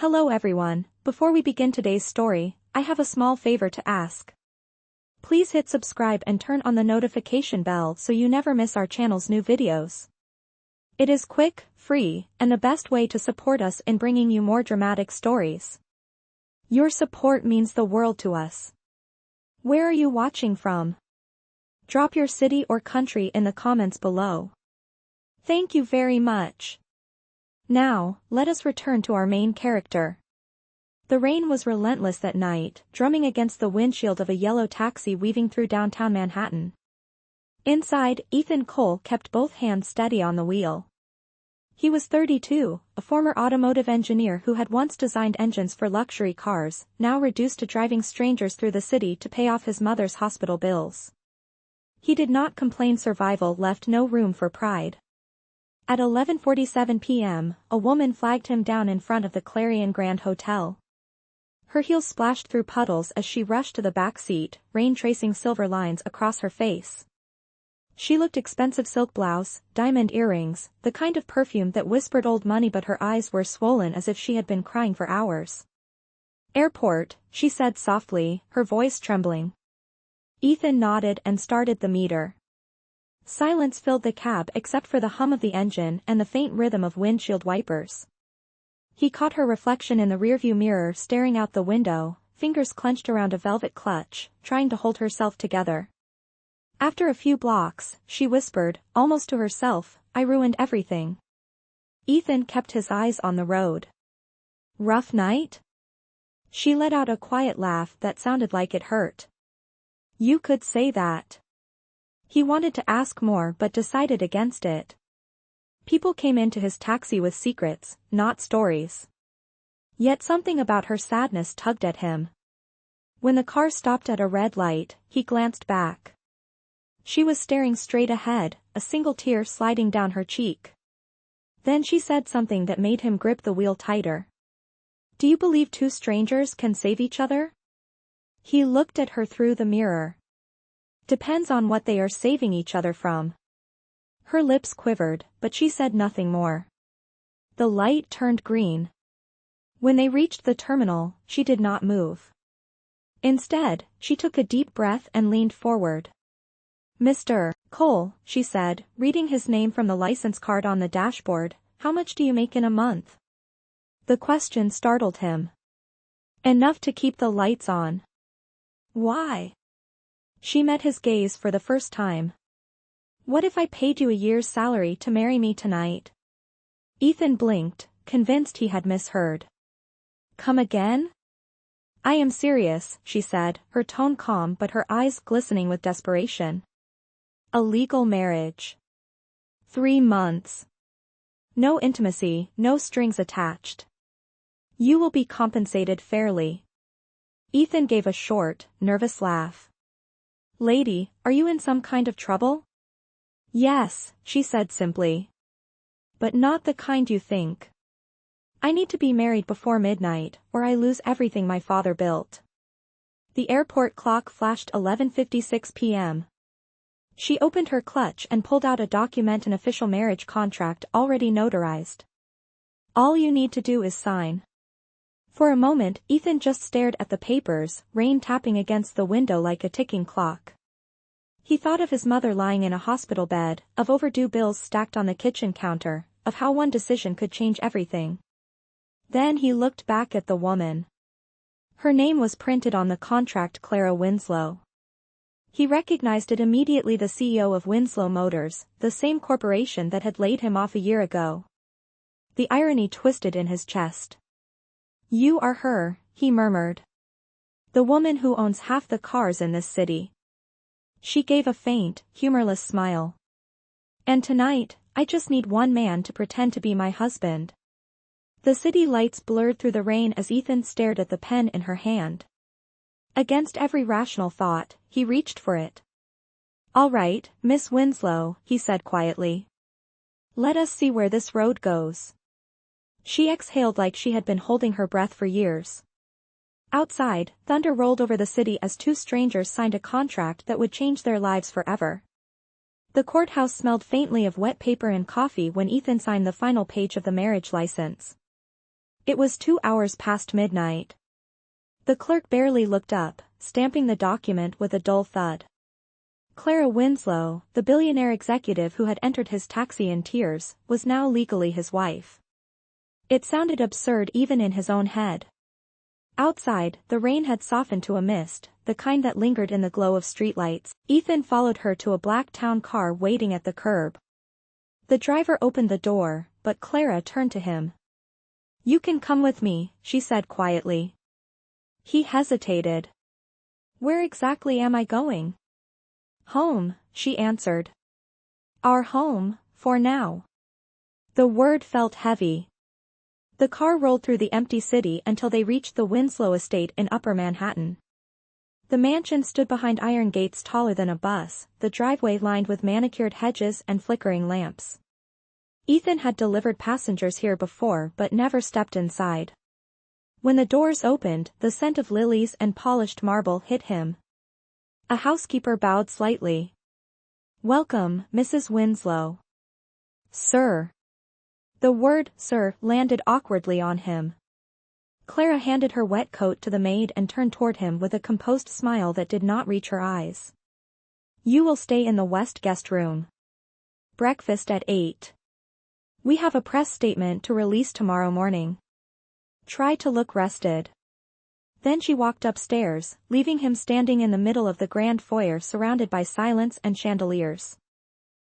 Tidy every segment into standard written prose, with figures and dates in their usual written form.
Hello everyone, before we begin today's story, I have a small favor to ask. Please hit subscribe and turn on the notification bell so you never miss our channel's new videos. It is quick, free, and the best way to support us in bringing you more dramatic stories. Your support means the world to us. Where are you watching from? Drop your city or country in the comments below. Thank you very much. Now, let us return to our main character. The rain was relentless that night, drumming against the windshield of a yellow taxi weaving through downtown Manhattan. Inside, Ethan Cole kept both hands steady on the wheel. He was 32, a former automotive engineer who had once designed engines for luxury cars, now reduced to driving strangers through the city to pay off his mother's hospital bills. He did not complain. Survival left no room for pride. At 11:47 p.m., a woman flagged him down in front of the Clarion Grand Hotel. Her heels splashed through puddles as she rushed to the back seat, rain tracing silver lines across her face. She looked expensive: silk blouse, diamond earrings, the kind of perfume that whispered old money, but her eyes were swollen as if she had been crying for hours. "Airport," she said softly, her voice trembling. Ethan nodded and started the meter. Silence filled the cab except for the hum of the engine and the faint rhythm of windshield wipers. He caught her reflection in the rearview mirror staring out the window, fingers clenched around a velvet clutch, trying to hold herself together. After a few blocks, she whispered, almost to herself, "I ruined everything." Ethan kept his eyes on the road. "Rough night?" She let out a quiet laugh that sounded like it hurt. "You could say that." He wanted to ask more but decided against it. People came into his taxi with secrets, not stories. Yet something about her sadness tugged at him. When the car stopped at a red light, he glanced back. She was staring straight ahead, a single tear sliding down her cheek. Then she said something that made him grip the wheel tighter. "Do you believe two strangers can save each other?" He looked at her through the mirror. "Depends on what they are saving each other from." Her lips quivered, but she said nothing more. The light turned green. When they reached the terminal, she did not move. Instead, she took a deep breath and leaned forward. "Mr. Cole," she said, reading his name from the license card on the dashboard, "how much do you make in a month?" The question startled him. "Enough to keep the lights on." "Why?" She met his gaze for the first time. "What if I paid you a year's salary to marry me tonight?" Ethan blinked, convinced he had misheard. "Come again?" "I am serious," she said, her tone calm but her eyes glistening with desperation. "A legal marriage. 3 months. No intimacy, no strings attached. You will be compensated fairly." Ethan gave a short, nervous laugh. "Lady, are you in some kind of trouble?" "Yes," she said simply. "But not the kind you think. I need to be married before midnight, or I lose everything my father built." The airport clock flashed 11:56 p.m. She opened her clutch and pulled out a document: an official marriage contract already notarized. "All you need to do is sign." For a moment, Ethan just stared at the papers, rain tapping against the window like a ticking clock. He thought of his mother lying in a hospital bed, of overdue bills stacked on the kitchen counter, of how one decision could change everything. Then he looked back at the woman. Her name was printed on the contract: Clara Winslow. He recognized it immediately: the CEO of Winslow Motors, the same corporation that had laid him off a year ago. The irony twisted in his chest. "You are her," he murmured. "The woman who owns half the cars in this city." She gave a faint, humorless smile. "And tonight, I just need one man to pretend to be my husband." The city lights blurred through the rain as Ethan stared at the pen in her hand. Against every rational thought, he reached for it. "All right, Miss Winslow," he said quietly. "Let us see where this road goes." She exhaled like she had been holding her breath for years. Outside, thunder rolled over the city as two strangers signed a contract that would change their lives forever. The courthouse smelled faintly of wet paper and coffee when Ethan signed the final page of the marriage license. It was 2 hours past midnight. The clerk barely looked up, stamping the document with a dull thud. Clara Winslow, the billionaire executive who had entered his taxi in tears, was now legally his wife. It sounded absurd even in his own head. Outside, the rain had softened to a mist, the kind that lingered in the glow of streetlights. Ethan followed her to a black town car waiting at the curb. The driver opened the door, but Clara turned to him. "You can come with me," she said quietly. He hesitated. "Where exactly am I going?" "Home," she answered. "Our home, for now." The word felt heavy. The car rolled through the empty city until they reached the Winslow estate in Upper Manhattan. The mansion stood behind iron gates taller than a bus, the driveway lined with manicured hedges and flickering lamps. Ethan had delivered passengers here before but never stepped inside. When the doors opened, the scent of lilies and polished marble hit him. A housekeeper bowed slightly. "Welcome, Mrs. Winslow." "Sir." The word, sir, landed awkwardly on him. Clara handed her wet coat to the maid and turned toward him with a composed smile that did not reach her eyes. "You will stay in the West guest room. Breakfast at 8. We have a press statement to release tomorrow morning. Try to look rested." Then she walked upstairs, leaving him standing in the middle of the grand foyer surrounded by silence and chandeliers.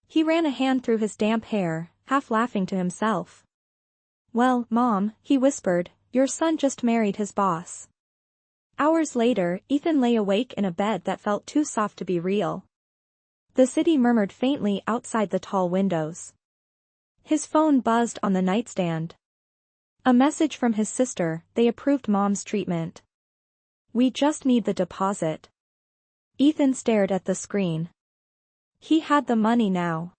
He ran a hand through his damp hair, half laughing to himself. "Well, Mom," he whispered, "your son just married his boss." Hours later, Ethan lay awake in a bed that felt too soft to be real. The city murmured faintly outside the tall windows. His phone buzzed on the nightstand. A message from his sister: "They approved Mom's treatment. We just need the deposit." Ethan stared at the screen. He had the money now.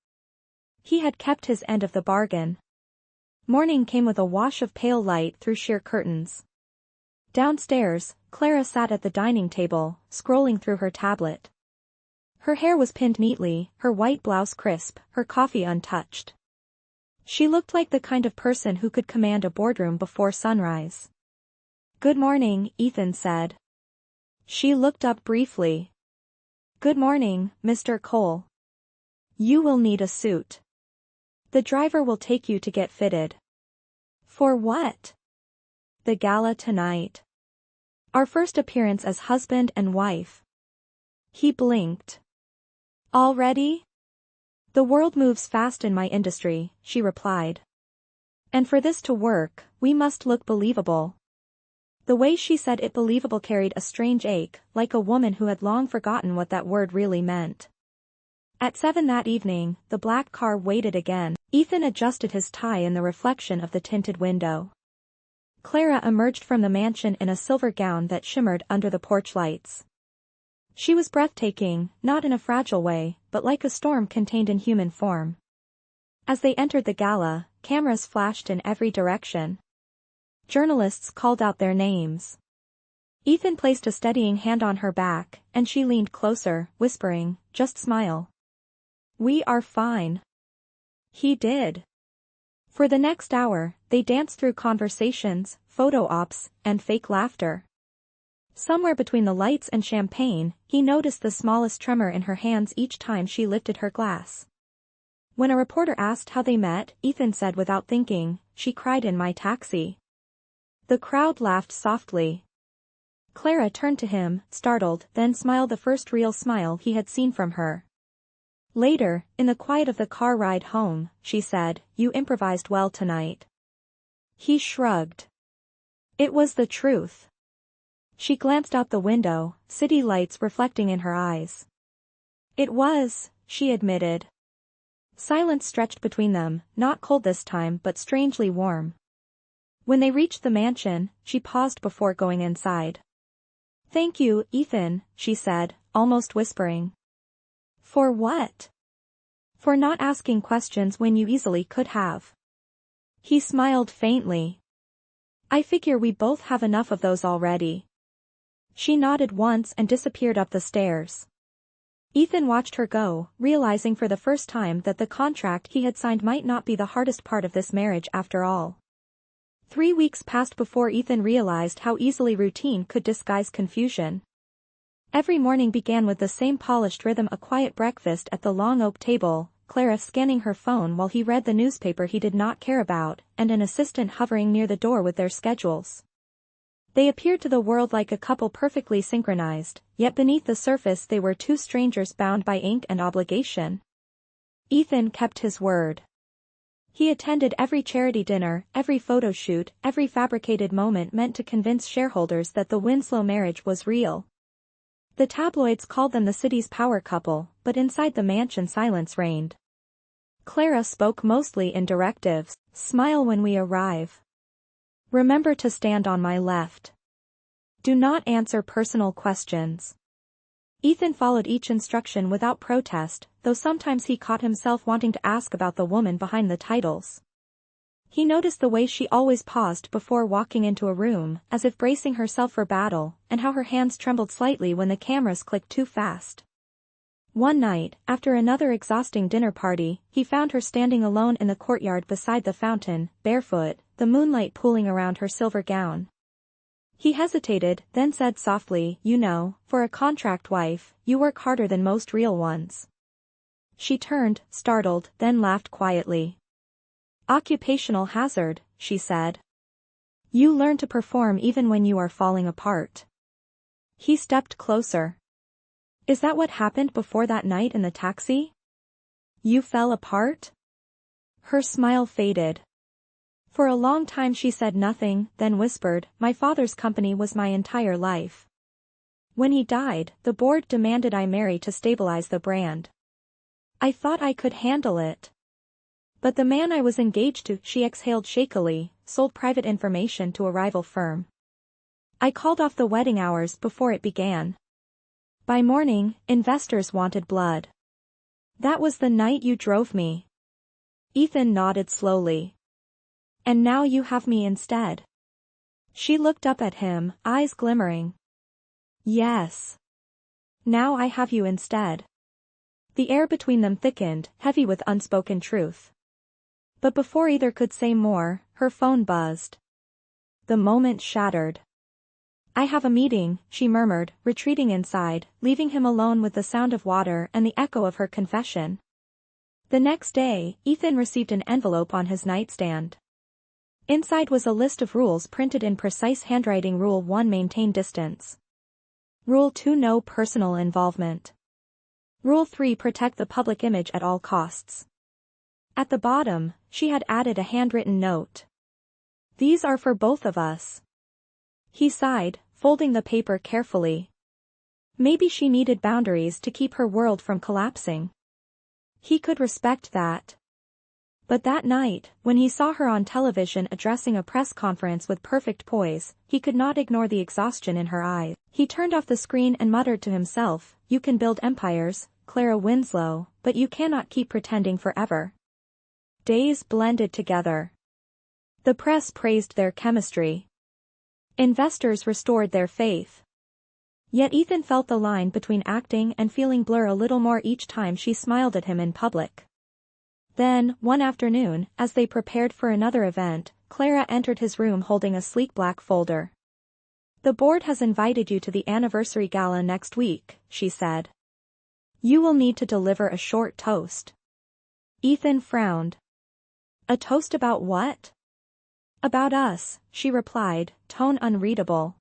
He had kept his end of the bargain. Morning came with a wash of pale light through sheer curtains. Downstairs, Clara sat at the dining table, scrolling through her tablet. Her hair was pinned neatly, her white blouse crisp, her coffee untouched. She looked like the kind of person who could command a boardroom before sunrise. "Good morning," Ethan said. She looked up briefly. "Good morning, Mr. Cole. You will need a suit. The driver will take you to get fitted." "For what?" "The gala tonight. Our first appearance as husband and wife." He blinked. "Already?" "The world moves fast in my industry," she replied. "And for this to work, we must look believable." The way she said it believable carried a strange ache, like a woman who had long forgotten what that word really meant. At 7 that evening, the black car waited again. Ethan adjusted his tie in the reflection of the tinted window. Clara emerged from the mansion in a silver gown that shimmered under the porch lights. She was breathtaking, not in a fragile way, but like a storm contained in human form. As they entered the gala, cameras flashed in every direction. Journalists called out their names. Ethan placed a steadying hand on her back, and she leaned closer, whispering, "Just smile. We are fine." He did. For the next hour, they danced through conversations, photo ops, and fake laughter. Somewhere between the lights and champagne, he noticed the smallest tremor in her hands each time she lifted her glass. When a reporter asked how they met, Ethan said without thinking, "She cried in my taxi." The crowd laughed softly. Clara turned to him, startled, then smiled the first real smile he had seen from her. Later, in the quiet of the car ride home, she said, "You improvised well tonight." He shrugged. It was the truth. She glanced out the window, city lights reflecting in her eyes. "It was," she admitted. Silence stretched between them, not cold this time but strangely warm. When they reached the mansion, she paused before going inside. "Thank you, Ethan," she said, almost whispering. "For what?" "For not asking questions when you easily could have." He smiled faintly. "I figure we both have enough of those already." She nodded once and disappeared up the stairs. Ethan watched her go, realizing for the first time that the contract he had signed might not be the hardest part of this marriage after all. 3 weeks passed before Ethan realized how easily routine could disguise confusion. Every morning began with the same polished rhythm: a quiet breakfast at the long oak table, Clara scanning her phone while he read the newspaper he did not care about, and an assistant hovering near the door with their schedules. They appeared to the world like a couple perfectly synchronized, yet beneath the surface they were two strangers bound by ink and obligation. Ethan kept his word. He attended every charity dinner, every photo shoot, every fabricated moment meant to convince shareholders that the Winslow marriage was real. The tabloids called them the city's power couple, but inside the mansion silence reigned. Clara spoke mostly in directives: smile when we arrive. Remember to stand on my left. Do not answer personal questions. Ethan followed each instruction without protest, though sometimes he caught himself wanting to ask about the woman behind the titles. He noticed the way she always paused before walking into a room, as if bracing herself for battle, and how her hands trembled slightly when the cameras clicked too fast. One night, after another exhausting dinner party, he found her standing alone in the courtyard beside the fountain, barefoot, the moonlight pooling around her silver gown. He hesitated, then said softly, "You know, for a contract wife, you work harder than most real ones." She turned, startled, then laughed quietly. "Occupational hazard," she said. "You learn to perform even when you are falling apart." He stepped closer. "Is that what happened before that night in the taxi? You fell apart?" Her smile faded. For a long time she said nothing, then whispered, "My father's company was my entire life. When he died, the board demanded I marry to stabilize the brand. I thought I could handle it. But the man I was engaged to," she exhaled shakily, "sold private information to a rival firm. I called off the wedding hours before it began. By morning, investors wanted blood. That was the night you drove me." Ethan nodded slowly. "And now you have me instead." She looked up at him, eyes glimmering. "Yes. Now I have you instead." The air between them thickened, heavy with unspoken truth. But before either could say more, her phone buzzed. The moment shattered. "I have a meeting," she murmured, retreating inside, leaving him alone with the sound of water and the echo of her confession. The next day, Ethan received an envelope on his nightstand. Inside was a list of rules printed in precise handwriting. Rule 1: maintain distance. Rule 2: no personal involvement. Rule 3: protect the public image at all costs. At the bottom, she had added a handwritten note. "These are for both of us." He sighed, folding the paper carefully. Maybe she needed boundaries to keep her world from collapsing. He could respect that. But that night, when he saw her on television addressing a press conference with perfect poise, he could not ignore the exhaustion in her eyes. He turned off the screen and muttered to himself, "You can build empires, Clara Winslow, but you cannot keep pretending forever." Days blended together. The press praised their chemistry. Investors restored their faith. Yet Ethan felt the line between acting and feeling blur a little more each time she smiled at him in public. Then, one afternoon, as they prepared for another event, Clara entered his room holding a sleek black folder. "The board has invited you to the anniversary gala next week," she said. "You will need to deliver a short toast." Ethan frowned. "A toast about what?" "About us," she replied, tone unreadable.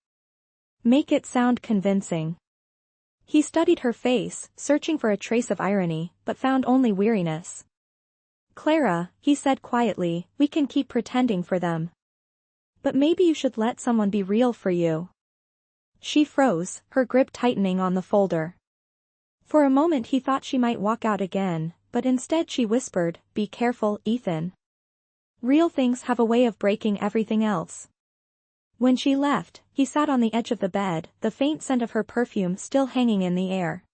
"Make it sound convincing." He studied her face, searching for a trace of irony, but found only weariness. "Clara," he said quietly, "we can keep pretending for them. But maybe you should let someone be real for you." She froze, her grip tightening on the folder. For a moment he thought she might walk out again, but instead she whispered, "Be careful, Ethan. Real things have a way of breaking everything else." When she left, he sat on the edge of the bed, the faint scent of her perfume still hanging in the air.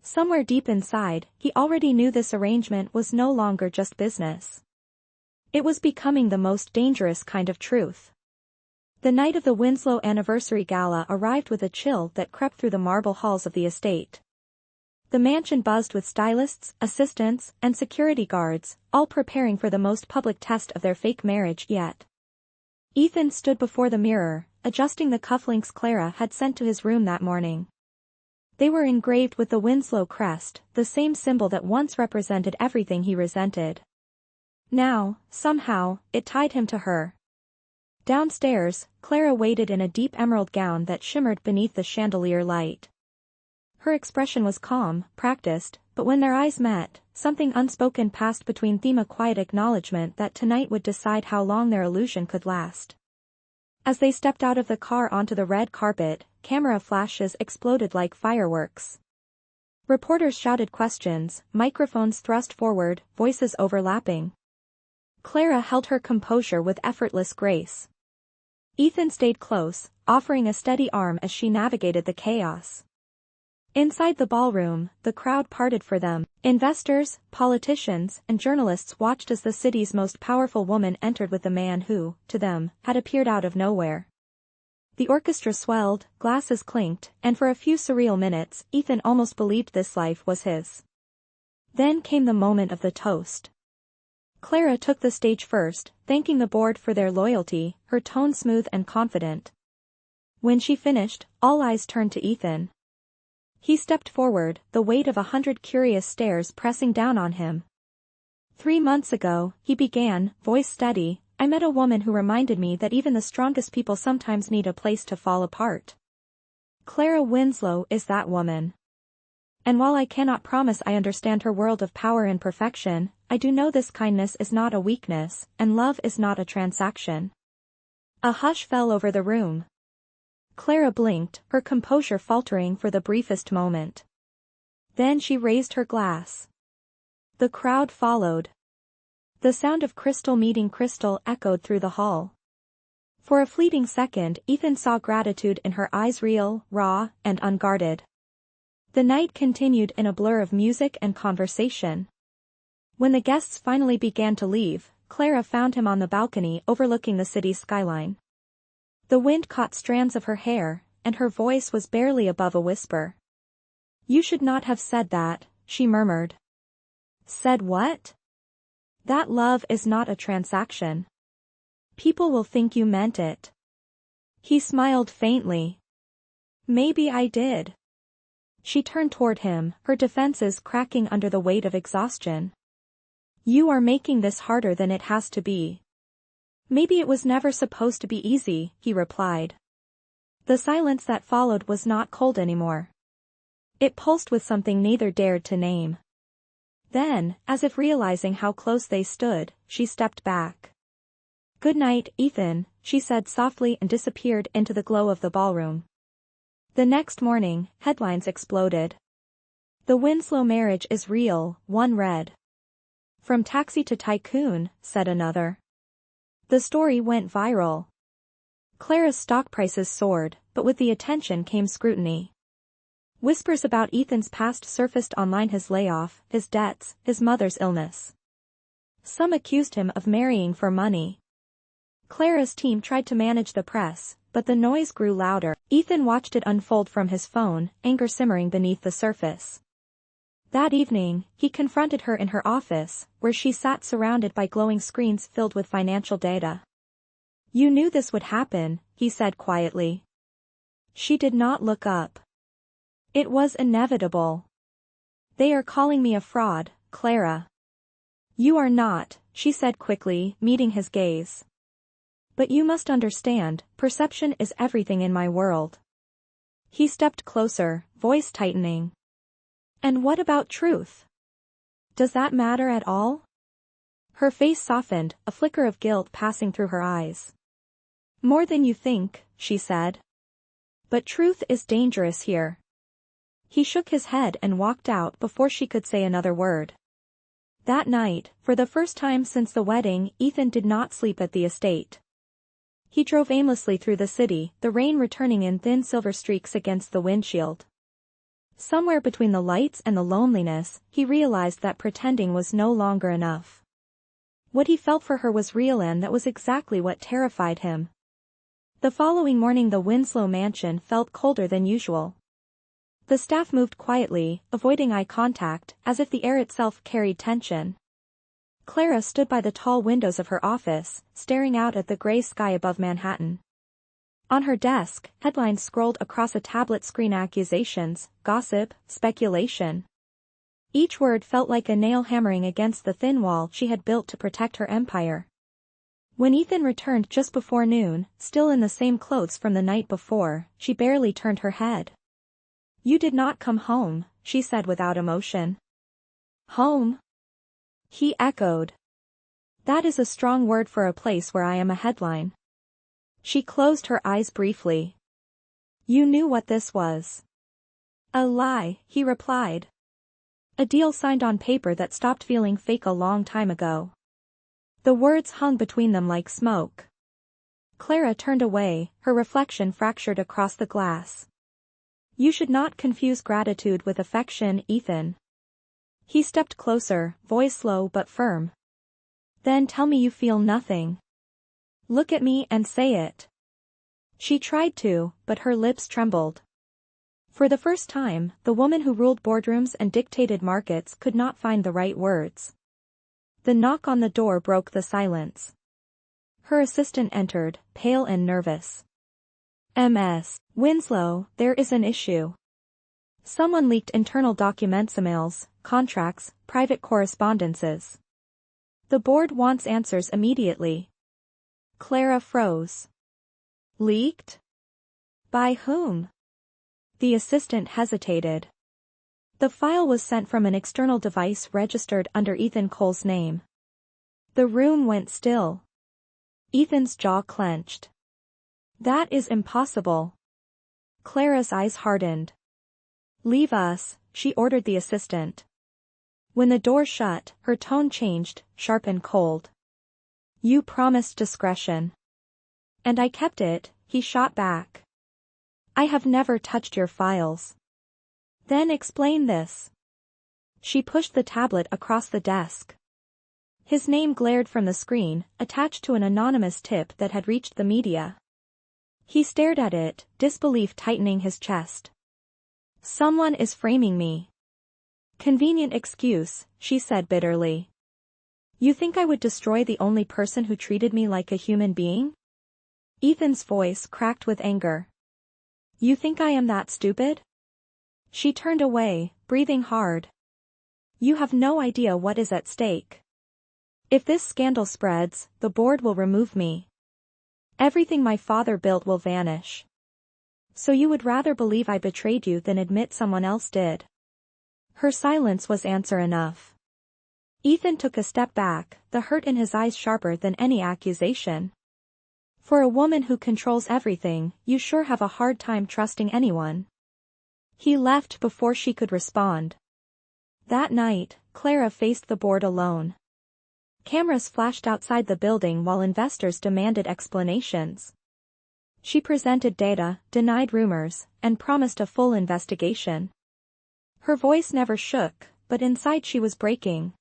Somewhere deep inside, he already knew this arrangement was no longer just business. It was becoming the most dangerous kind of truth. The night of the Winslow anniversary gala arrived with a chill that crept through the marble halls of the estate. The mansion buzzed with stylists, assistants, and security guards, all preparing for the most public test of their fake marriage yet. Ethan stood before the mirror, adjusting the cufflinks Clara had sent to his room that morning. They were engraved with the Winslow crest, the same symbol that once represented everything he resented. Now, somehow, it tied him to her. Downstairs, Clara waited in a deep emerald gown that shimmered beneath the chandelier light. Her expression was calm, practiced, but when their eyes met, something unspoken passed between them, a quiet acknowledgement that tonight would decide how long their illusion could last. As they stepped out of the car onto the red carpet, camera flashes exploded like fireworks. Reporters shouted questions, microphones thrust forward, voices overlapping. Clara held her composure with effortless grace. Ethan stayed close, offering a steady arm as she navigated the chaos. Inside the ballroom, the crowd parted for them. Investors, politicians, and journalists watched as the city's most powerful woman entered with the man who, to them, had appeared out of nowhere. The orchestra swelled, glasses clinked, and for a few surreal minutes, Ethan almost believed this life was his. Then came the moment of the toast. Clara took the stage first, thanking the board for their loyalty, her tone smooth and confident. When she finished, all eyes turned to Ethan. He stepped forward, the weight of 100 curious stares pressing down on him. 3 months ago, he began, voice steady, I met a woman who reminded me that even the strongest people sometimes need a place to fall apart. Clara Winslow is that woman. And while I cannot promise I understand her world of power and perfection, I do know this kindness is not a weakness, and love is not a transaction. A hush fell over the room. Clara blinked, her composure faltering for the briefest moment. Then she raised her glass. The crowd followed. The sound of crystal meeting crystal echoed through the hall. For a fleeting second, Ethan saw gratitude in her eyes, real, raw, and unguarded. The night continued in a blur of music and conversation. When the guests finally began to leave, Clara found him on the balcony overlooking the city's skyline. The wind caught strands of her hair, and her voice was barely above a whisper. You should not have said that, she murmured. Said what? That love is not a transaction. People will think you meant it. He smiled faintly. Maybe I did. She turned toward him, her defenses cracking under the weight of exhaustion. You are making this harder than it has to be. Maybe it was never supposed to be easy, he replied. The silence that followed was not cold anymore. It pulsed with something neither dared to name. Then, as if realizing how close they stood, she stepped back. Good night, Ethan, she said softly and disappeared into the glow of the ballroom. The next morning, headlines exploded. The Winslow marriage is real, one read. From taxi to tycoon, said another. The story went viral. Clara's stock prices soared, but with the attention came scrutiny. Whispers about Ethan's past surfaced online, his layoff, his debts, his mother's illness. Some accused him of marrying for money. Clara's team tried to manage the press, but the noise grew louder. Ethan watched it unfold from his phone, anger simmering beneath the surface. That evening, he confronted her in her office, where she sat surrounded by glowing screens filled with financial data. You knew this would happen, he said quietly. She did not look up. It was inevitable. They are calling me a fraud, Clara. You are not, she said quickly, meeting his gaze. But you must understand, perception is everything in my world. He stepped closer, voice tightening. And what about truth? Does that matter at all? Her face softened, a flicker of guilt passing through her eyes. More than you think, she said. But truth is dangerous here. He shook his head and walked out before she could say another word. That night, for the first time since the wedding, Ethan did not sleep at the estate. He drove aimlessly through the city, the rain returning in thin silver streaks against the windshield. Somewhere between the lights and the loneliness, he realized that pretending was no longer enough. What he felt for her was real, and that was exactly what terrified him. The following morning the Winslow mansion felt colder than usual. The staff moved quietly, avoiding eye contact, as if the air itself carried tension. Clara stood by the tall windows of her office, staring out at the gray sky above Manhattan. On her desk, headlines scrolled across a tablet screen: accusations, gossip, speculation. Each word felt like a nail hammering against the thin wall she had built to protect her empire. When Ethan returned just before noon, still in the same clothes from the night before, she barely turned her head. "You did not come home," she said without emotion. "Home?" he echoed. "That is a strong word for a place where I am a headline." She closed her eyes briefly. "You knew what this was." "A lie," he replied. "A deal signed on paper that stopped feeling fake a long time ago." The words hung between them like smoke. Clara turned away, her reflection fractured across the glass. "You should not confuse gratitude with affection, Ethan." He stepped closer, voice low but firm. "Then tell me you feel nothing. Look at me and say it." She tried to, but her lips trembled. For the first time, the woman who ruled boardrooms and dictated markets could not find the right words. The knock on the door broke the silence. Her assistant entered, pale and nervous. "Ms. Winslow, there is an issue. Someone leaked internal documents, emails, contracts, private correspondences. The board wants answers immediately." Clara froze. "Leaked? By whom?" The assistant hesitated. "The file was sent from an external device registered under Ethan Cole's name." The room went still. Ethan's jaw clenched. "That is impossible." Clara's eyes hardened. "Leave us," she ordered the assistant. When the door shut, her tone changed, sharp and cold. "You promised discretion." "And I kept it," he shot back. "I have never touched your files." "Then explain this." She pushed the tablet across the desk. His name glared from the screen, attached to an anonymous tip that had reached the media. He stared at it, disbelief tightening his chest. "Someone is framing me." "Convenient excuse," she said bitterly. "You think I would destroy the only person who treated me like a human being?" Ethan's voice cracked with anger. "You think I am that stupid?" She turned away, breathing hard. "You have no idea what is at stake. If this scandal spreads, the board will remove me. Everything my father built will vanish. So you would rather believe I betrayed you than admit someone else did." Her silence was answer enough. Ethan took a step back, the hurt in his eyes sharper than any accusation. "For a woman who controls everything, you sure have a hard time trusting anyone." He left before she could respond. That night, Clara faced the board alone. Cameras flashed outside the building while investors demanded explanations. She presented data, denied rumors, and promised a full investigation. Her voice never shook, but inside she was breaking.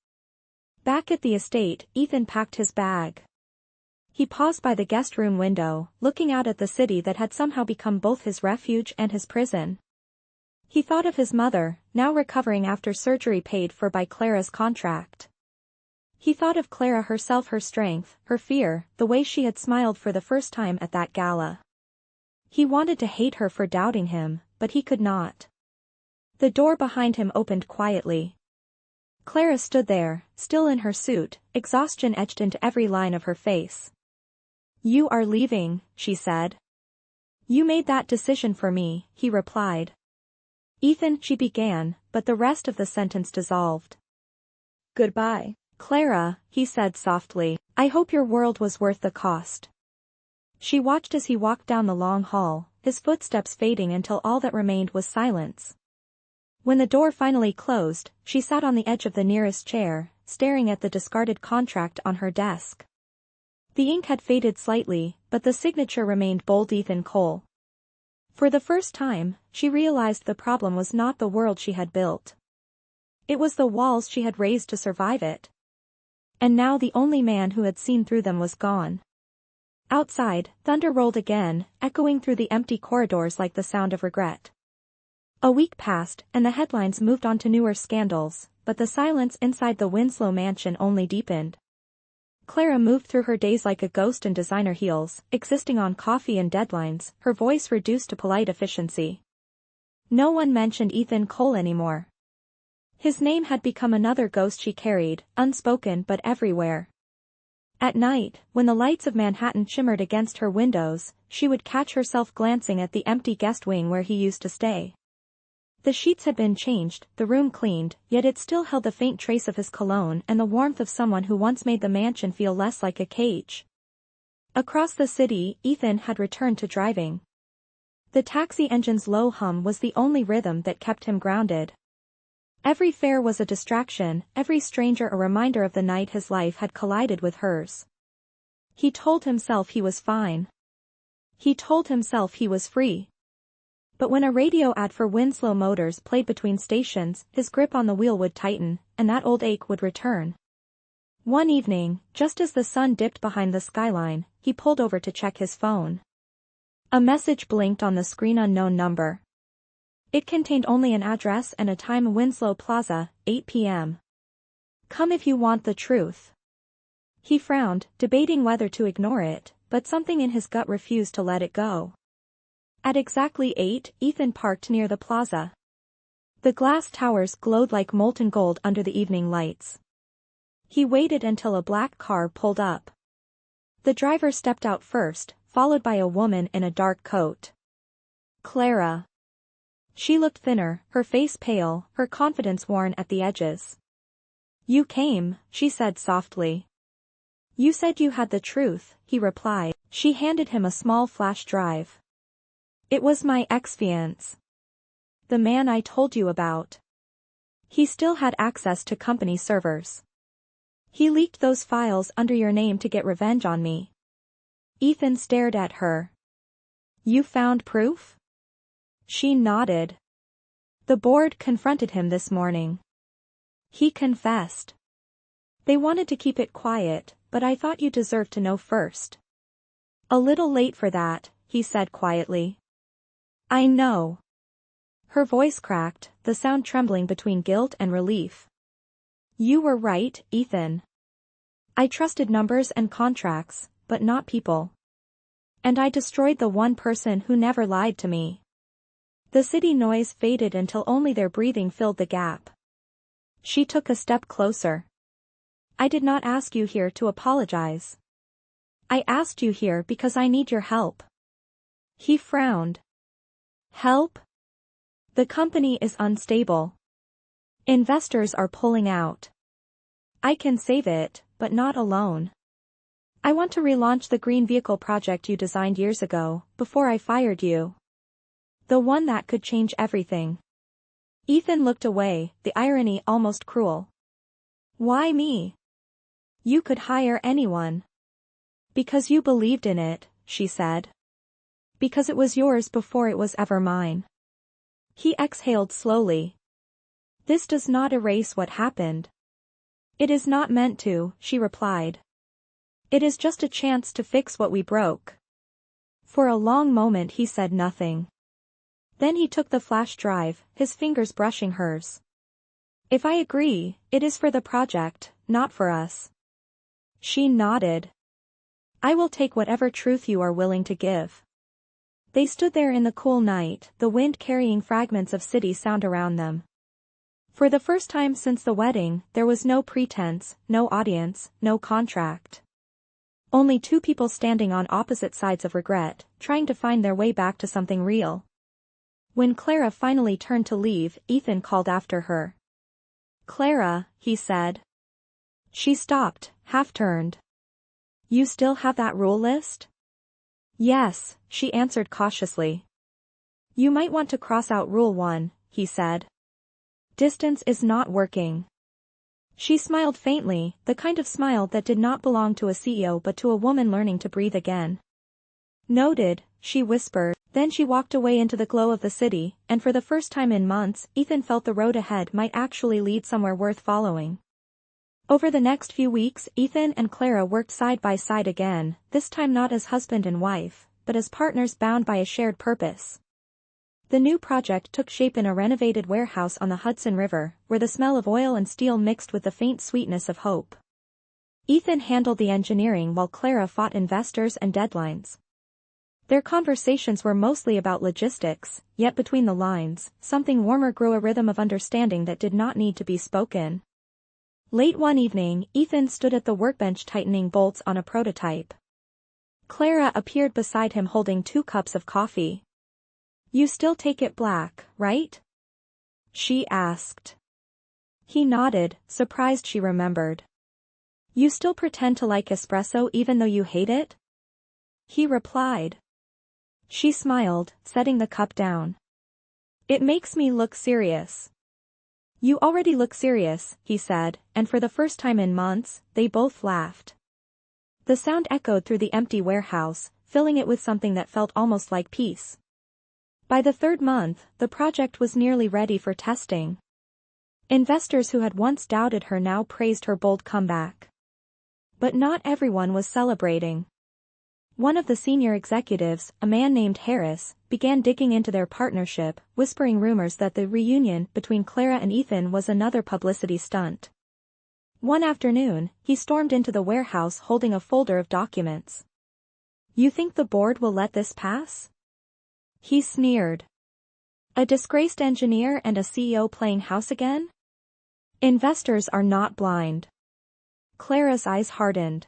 Back at the estate, Ethan packed his bag. He paused by the guest room window, looking out at the city that had somehow become both his refuge and his prison. He thought of his mother, now recovering after surgery paid for by Clara's contract. He thought of Clara herself, her strength, her fear, the way she had smiled for the first time at that gala. He wanted to hate her for doubting him, but he could not. The door behind him opened quietly. Clara stood there, still in her suit, exhaustion etched into every line of her face. "You are leaving," she said. "You made that decision for me," he replied. "Ethan," she began, but the rest of the sentence dissolved. "Goodbye, Clara," he said softly. "I hope your world was worth the cost." She watched as he walked down the long hall, his footsteps fading until all that remained was silence. When the door finally closed, she sat on the edge of the nearest chair, staring at the discarded contract on her desk. The ink had faded slightly, but the signature remained bold: Ethan Cole. For the first time, she realized the problem was not the world she had built. It was the walls she had raised to survive it. And now the only man who had seen through them was gone. Outside, thunder rolled again, echoing through the empty corridors like the sound of regret. A week passed, and the headlines moved on to newer scandals, but the silence inside the Winslow mansion only deepened. Clara moved through her days like a ghost in designer heels, existing on coffee and deadlines, her voice reduced to polite efficiency. No one mentioned Ethan Cole anymore. His name had become another ghost she carried, unspoken but everywhere. At night, when the lights of Manhattan shimmered against her windows, she would catch herself glancing at the empty guest wing where he used to stay. The sheets had been changed, the room cleaned, yet it still held the faint trace of his cologne and the warmth of someone who once made the mansion feel less like a cage. Across the city, Ethan had returned to driving. The taxi engine's low hum was the only rhythm that kept him grounded. Every fare was a distraction, every stranger a reminder of the night his life had collided with hers. He told himself he was fine. He told himself he was free. But when a radio ad for Winslow Motors played between stations, his grip on the wheel would tighten, and that old ache would return. One evening, just as the sun dipped behind the skyline, he pulled over to check his phone. A message blinked on the screen: unknown number. It contained only an address and a time: Winslow Plaza, 8 p.m. Come if you want the truth. He frowned, debating whether to ignore it, but something in his gut refused to let it go. At exactly 8, Ethan parked near the plaza. The glass towers glowed like molten gold under the evening lights. He waited until a black car pulled up. The driver stepped out first, followed by a woman in a dark coat. Clara. She looked thinner, her face pale, her confidence worn at the edges. You came, she said softly. You said you had the truth, he replied. She handed him a small flash drive. It was my ex-fiancé. The man I told you about. He still had access to company servers. He leaked those files under your name to get revenge on me. Ethan stared at her. You found proof? She nodded. The board confronted him this morning. He confessed. They wanted to keep it quiet, but I thought you deserved to know first. A little late for that, he said quietly. I know. Her voice cracked, the sound trembling between guilt and relief. You were right, Ethan. I trusted numbers and contracts, but not people. And I destroyed the one person who never lied to me. The city noise faded until only their breathing filled the gap. She took a step closer. I did not ask you here to apologize. I asked you here because I need your help. He frowned. Help? The company is unstable. Investors are pulling out. I can save it, but not alone. I want to relaunch the green vehicle project you designed years ago, before I fired you. The one that could change everything. Ethan looked away, the irony almost cruel. Why me? You could hire anyone. Because you believed in it, she said. Because it was yours before it was ever mine. He exhaled slowly. This does not erase what happened. It is not meant to, she replied. It is just a chance to fix what we broke. For a long moment he said nothing. Then he took the flash drive, his fingers brushing hers. If I agree, it is for the project, not for us. She nodded. I will take whatever truth you are willing to give. They stood there in the cool night, the wind carrying fragments of city sound around them. For the first time since the wedding, there was no pretense, no audience, no contract. Only two people standing on opposite sides of regret, trying to find their way back to something real. When Clara finally turned to leave, Ethan called after her. Clara, he said. She stopped, half-turned. You still have that rule list? Yes, she answered cautiously. You might want to cross out Rule 1, he said. Distance is not working. She smiled faintly, the kind of smile that did not belong to a CEO but to a woman learning to breathe again. Noted, she whispered. Then she walked away into the glow of the city, and for the first time in months, Ethan felt the road ahead might actually lead somewhere worth following. Over the next few weeks, Ethan and Clara worked side by side again, this time not as husband and wife, but as partners bound by a shared purpose. The new project took shape in a renovated warehouse on the Hudson River, where the smell of oil and steel mixed with the faint sweetness of hope. Ethan handled the engineering while Clara fought investors and deadlines. Their conversations were mostly about logistics, yet between the lines, something warmer grew, a rhythm of understanding that did not need to be spoken. Late one evening, Ethan stood at the workbench tightening bolts on a prototype. Clara appeared beside him holding 2 cups of coffee. "You still take it black, right?" she asked. He nodded, surprised she remembered. "You still pretend to like espresso even though you hate it?" he replied. She smiled, setting the cup down. "It makes me look serious." "You already look serious," he said, and for the first time in months, they both laughed. The sound echoed through the empty warehouse, filling it with something that felt almost like peace. By the 3rd month, the project was nearly ready for testing. Investors who had once doubted her now praised her bold comeback. But not everyone was celebrating. One of the senior executives, a man named Harris, began digging into their partnership, whispering rumors that the reunion between Clara and Ethan was another publicity stunt. One afternoon, he stormed into the warehouse holding a folder of documents. "You think the board will let this pass?" he sneered. "A disgraced engineer and a CEO playing house again?" "Investors are not blind." Clara's eyes hardened.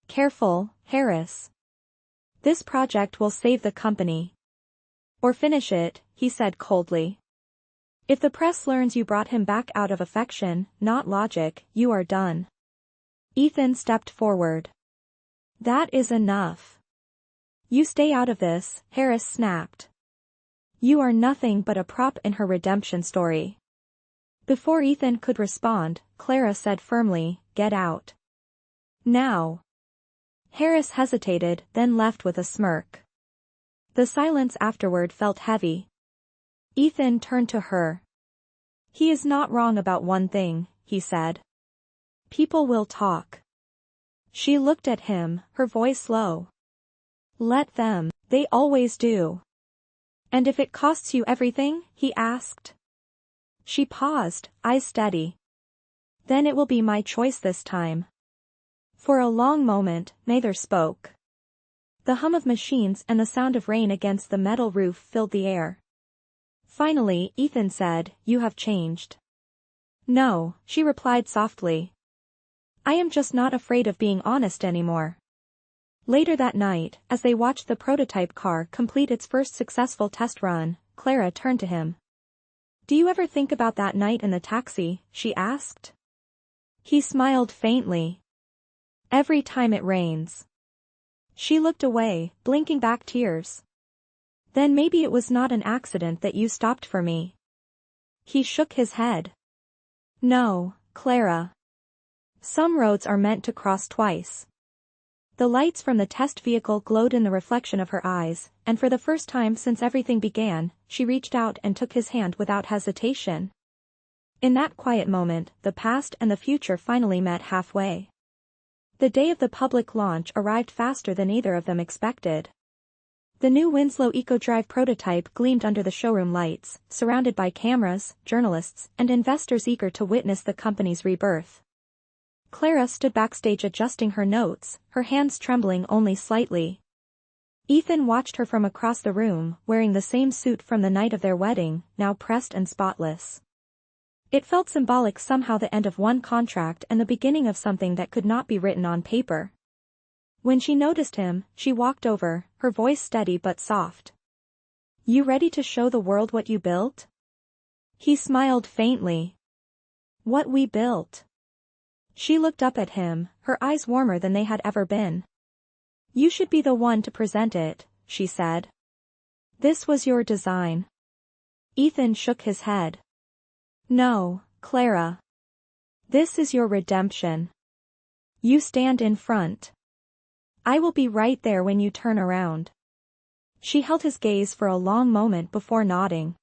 "Careful, Harris. This project will save the company." "Or finish it," he said coldly. "If the press learns you brought him back out of affection, not logic, you are done." Ethan stepped forward. "That is enough. You stay out of this," Harris snapped. "You are nothing but a prop in her redemption story." Before Ethan could respond, Clara said firmly, "Get out. Now." Harris hesitated, then left with a smirk. The silence afterward felt heavy. Ethan turned to her. "He is not wrong about one thing," he said. "People will talk." She looked at him, her voice low. "Let them, they always do." "And if it costs you everything?" he asked. She paused, eyes steady. "Then it will be my choice this time." For a long moment, neither spoke. The hum of machines and the sound of rain against the metal roof filled the air. Finally, Ethan said, "You have changed." "No," she replied softly. "I am just not afraid of being honest anymore." Later that night, as they watched the prototype car complete its first successful test run, Clara turned to him. "Do you ever think about that night in the taxi?" she asked. He smiled faintly. "Every time it rains." She looked away, blinking back tears. "Then maybe it was not an accident that you stopped for me." He shook his head. "No, Clara. Some roads are meant to cross twice." The lights from the test vehicle glowed in the reflection of her eyes, and for the first time since everything began, she reached out and took his hand without hesitation. In that quiet moment, the past and the future finally met halfway. The day of the public launch arrived faster than either of them expected. The new Winslow EcoDrive prototype gleamed under the showroom lights, surrounded by cameras, journalists, and investors eager to witness the company's rebirth. Clara stood backstage adjusting her notes, her hands trembling only slightly. Ethan watched her from across the room, wearing the same suit from the night of their wedding, now pressed and spotless. It felt symbolic, somehow, the end of one contract and the beginning of something that could not be written on paper. When she noticed him, she walked over, her voice steady but soft. "You ready to show the world what you built?" He smiled faintly. "What we built?" She looked up at him, her eyes warmer than they had ever been. "You should be the one to present it," she said. "This was your design." Ethan shook his head. "No, Clara. This is your redemption. You stand in front. I will be right there when you turn around." She held his gaze for a long moment before nodding.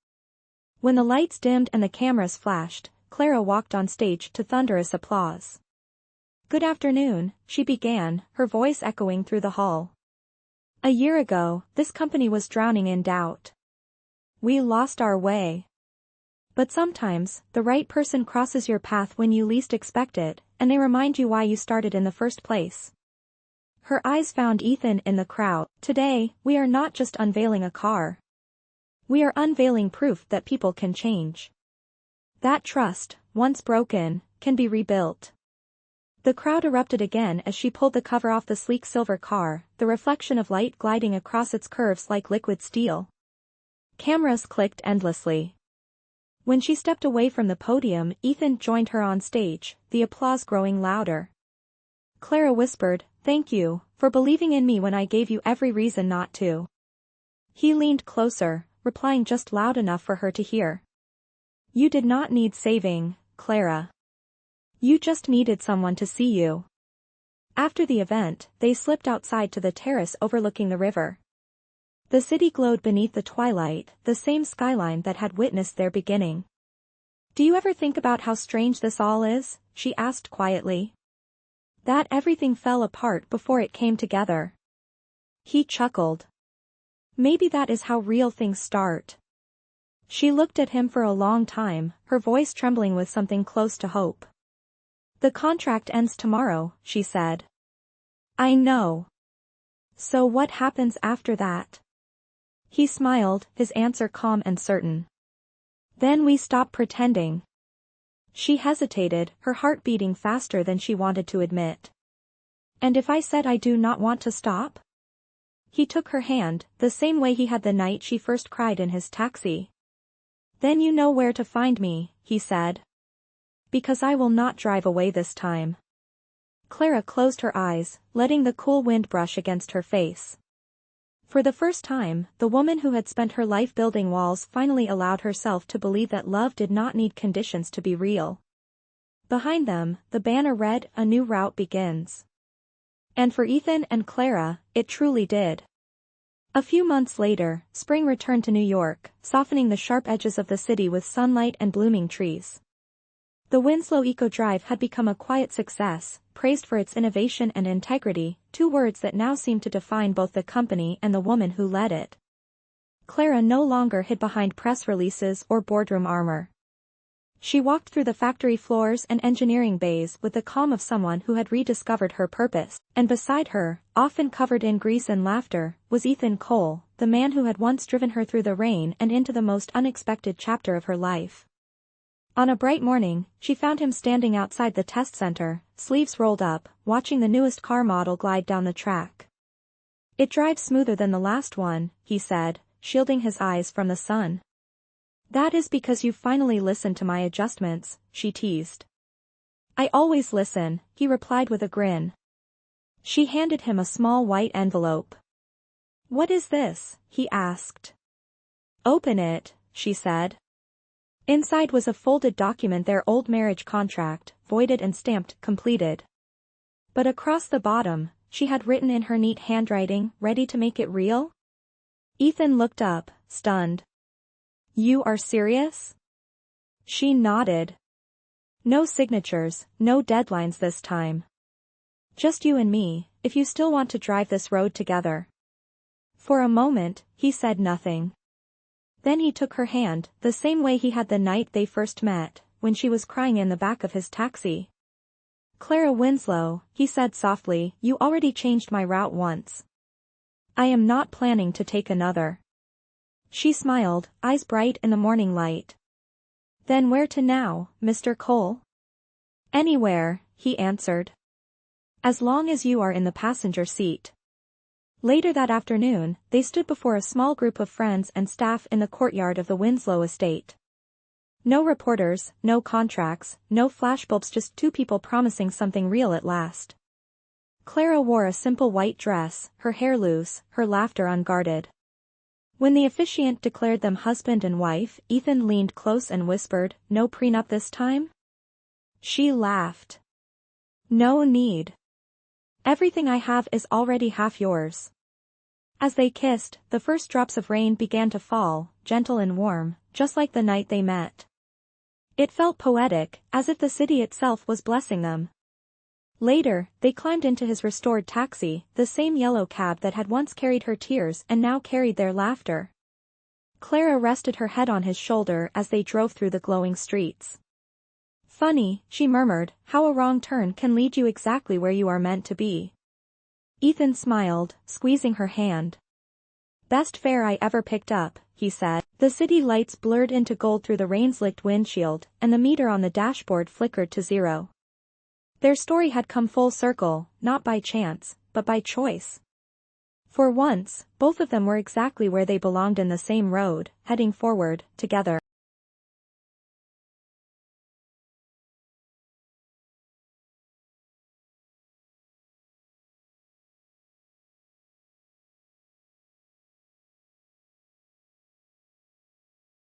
When the lights dimmed and the cameras flashed, Clara walked on stage to thunderous applause. "Good afternoon," she began, her voice echoing through the hall. "A year ago, this company was drowning in doubt. We lost our way. But sometimes, the right person crosses your path when you least expect it, and they remind you why you started in the first place. Her eyes found Ethan in the crowd. Today, we are not just unveiling a car. We are unveiling proof that people can change. That trust, once broken, can be rebuilt. The crowd erupted again as she pulled the cover off the sleek silver car, the reflection of light gliding across its curves like liquid steel. Cameras clicked endlessly. When she stepped away from the podium, Ethan joined her on stage, the applause growing louder. Clara whispered, "Thank you, for believing in me when I gave you every reason not to." He leaned closer, replying just loud enough for her to hear. "You did not need saving, Clara. You just needed someone to see you." After the event, they slipped outside to the terrace overlooking the river. The city glowed beneath the twilight, the same skyline that had witnessed their beginning. "Do you ever think about how strange this all is?" she asked quietly. "That everything fell apart before it came together." He chuckled. "Maybe that is how real things start." She looked at him for a long time, her voice trembling with something close to hope. "The contract ends tomorrow," she said. "I know. So what happens after that?" He smiled, his answer calm and certain. "Then we stop pretending." She hesitated, her heart beating faster than she wanted to admit. "And if I said I do not want to stop?" He took her hand, the same way he had the night she first cried in his taxi. "Then you know where to find me," he said. "Because I will not drive away this time." Clara closed her eyes, letting the cool wind brush against her face. For the first time, the woman who had spent her life building walls finally allowed herself to believe that love did not need conditions to be real. Behind them, the banner read, "A new route begins." And for Ethan and Clara, it truly did. A few months later, spring returned to New York, softening the sharp edges of the city with sunlight and blooming trees. The Winslow Eco Drive had become a quiet success, praised for its innovation and integrity, two words that now seemed to define both the company and the woman who led it. Clara no longer hid behind press releases or boardroom armor. She walked through the factory floors and engineering bays with the calm of someone who had rediscovered her purpose, and beside her, often covered in grease and laughter, was Ethan Cole, the man who had once driven her through the rain and into the most unexpected chapter of her life. On a bright morning, she found him standing outside the test center, sleeves rolled up, watching the newest car model glide down the track. "It drives smoother than the last one," he said, shielding his eyes from the sun. "That is because you finally listened to my adjustments," she teased. "I always listen," he replied with a grin. She handed him a small white envelope. "What is this?" he asked. "Open it," she said. Inside was a folded document, their old marriage contract, voided and stamped, completed. But across the bottom, she had written in her neat handwriting, "Ready to make it real?" Ethan looked up, stunned. "You are serious?" She nodded. "No signatures, no deadlines this time. Just you and me, if you still want to drive this road together." For a moment, he said nothing. Then he took her hand, the same way he had the night they first met, when she was crying in the back of his taxi. "Clara Winslow," he said softly, "you already changed my route once. I am not planning to take another." She smiled, eyes bright in the morning light. "Then where to now, Mr. Cole?" "Anywhere," he answered. "As long as you are in the passenger seat." Later that afternoon, they stood before a small group of friends and staff in the courtyard of the Winslow estate. No reporters, no contracts, no flashbulbs, just two people promising something real at last. Clara wore a simple white dress, her hair loose, her laughter unguarded. When the officiant declared them husband and wife, Ethan leaned close and whispered, "No prenup this time?" She laughed. "No need. Everything I have is already half yours." As they kissed, the first drops of rain began to fall, gentle and warm, just like the night they met. It felt poetic, as if the city itself was blessing them. Later, they climbed into his restored taxi, the same yellow cab that had once carried her tears and now carried their laughter. Clara rested her head on his shoulder as they drove through the glowing streets. Funny, she murmured, how a wrong turn can lead you exactly where you are meant to be. Ethan smiled, squeezing her hand. Best fare I ever picked up, he said. The city lights blurred into gold through the rain-slicked windshield, and the meter on the dashboard flickered to 0. Their story had come full circle, not by chance, but by choice. For once, both of them were exactly where they belonged in the same road, heading forward, together.